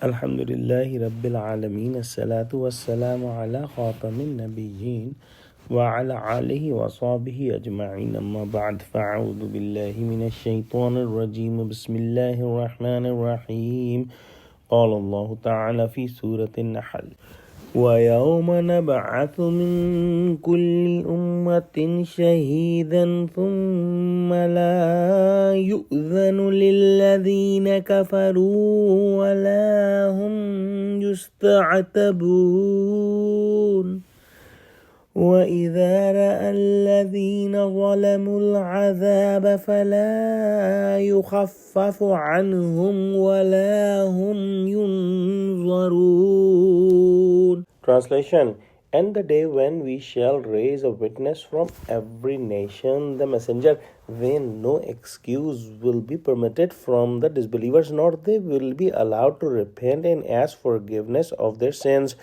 Alhamdulillahi Rabbil Alameen. As-salatu was-salamu ala khatamin nabiyyin wa ala alihi wa sahbihi ajma'in. Amma ba'd, fa'udhu billahi minash shaitanir rajim. Bismillahir rahmanir rahim. Qala Allahu ta'ala fi Surah Nahl. وَيَوْمَ نَبْعَثُ مِنْ كُلِّ أُمَّةٍ شَهِيدًا ثُمَّ لَا يُؤْذَنُ لِلَّذِينَ كَفَرُوا وَلَا هُمْ يُسْتَعْتَبُونَ وَإِذَا رَأَى الَّذِينَ ظَلَمُوا الْعَذَابَ فَلَا يُخَفَّفُ عَنْهُمْ وَلَا هُمْ يُنظَرُونَ. Translation: And the day when we shall raise a witness from every nation, the messenger, then no excuse will be permitted from the disbelievers, nor they will be allowed to repent and ask forgiveness of their sins.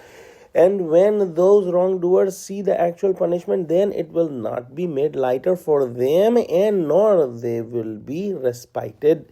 And when those wrongdoers see the actual punishment, then it will not be made lighter for them, and nor they will be respited.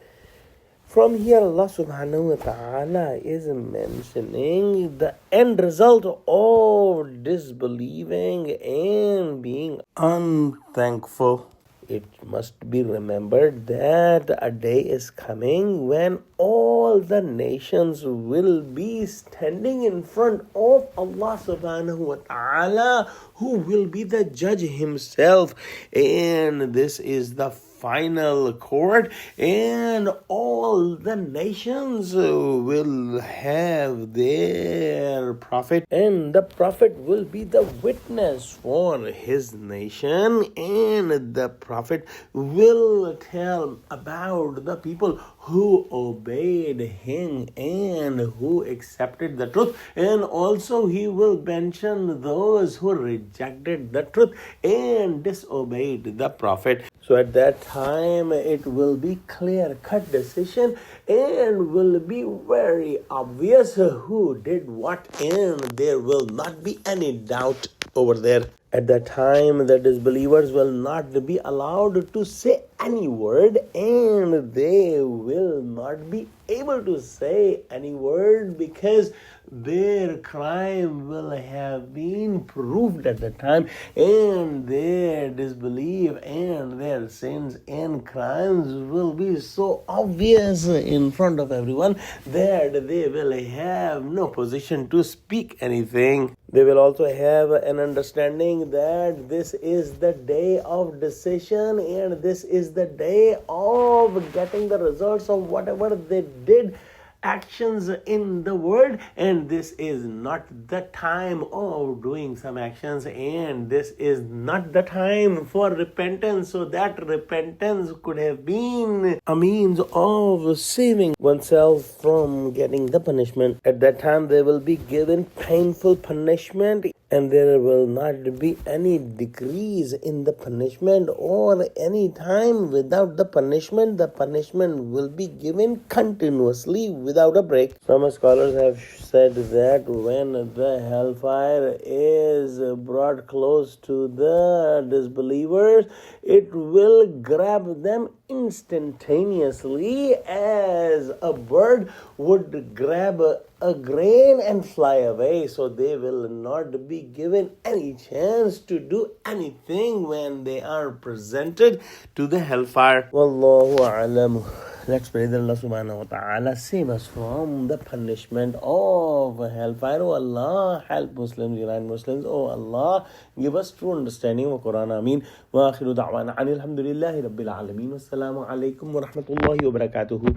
From here, Allah subhanahu wa ta'ala is mentioning the end result of disbelieving and being unthankful. It must be remembered that a day is coming when all the nations will be standing in front of Allah subhanahu wa ta'ala, who will be the judge himself. And this is the final court, and all the nations will have their prophet, and the prophet will be the witness for his nation, and the prophet will tell about the people who obeyed him and who accepted the truth, and also he will mention those who rejected the truth and disobeyed the prophet. So at that time, it will be clear-cut decision and will be very obvious who did what, and there will not be any doubt over there. At that time, the disbelievers will not be allowed to say any word, and they will not be able to say any word because their crime will have been proved at the time, and their disbelief and their sins and crimes will be so obvious in front of everyone that they will have no position to speak anything. They will also have an understanding that this is the day of decision, and this is the day of getting the results of whatever they did, actions in the world, and this is not the time of doing some actions, and this is not the time for repentance, so that repentance could have been a means of saving oneself from getting the punishment. At that time, they will be given painful punishment, and there will not be any decrease in the punishment or any time without the punishment. The punishment will be given continuously without a break. Some scholars have said that when the hellfire is brought close to the disbelievers, it will grab them instantaneously as a bird would grab a grain and fly away. So they will not be given any chance to do anything when they are presented to the hellfire. Wallahu a'lam. Let's pray that Allah subhanahu wa ta'ala save us from the punishment of hellfire. Oh Allah, help Muslims, unite Muslims. Oh Allah, give us true understanding of Quran. Ameen. Wa akhiru da'wana alhamdulillahi rabbil alameen. Wassalamu alaikum wa rahmatullahi wa barakatuhu.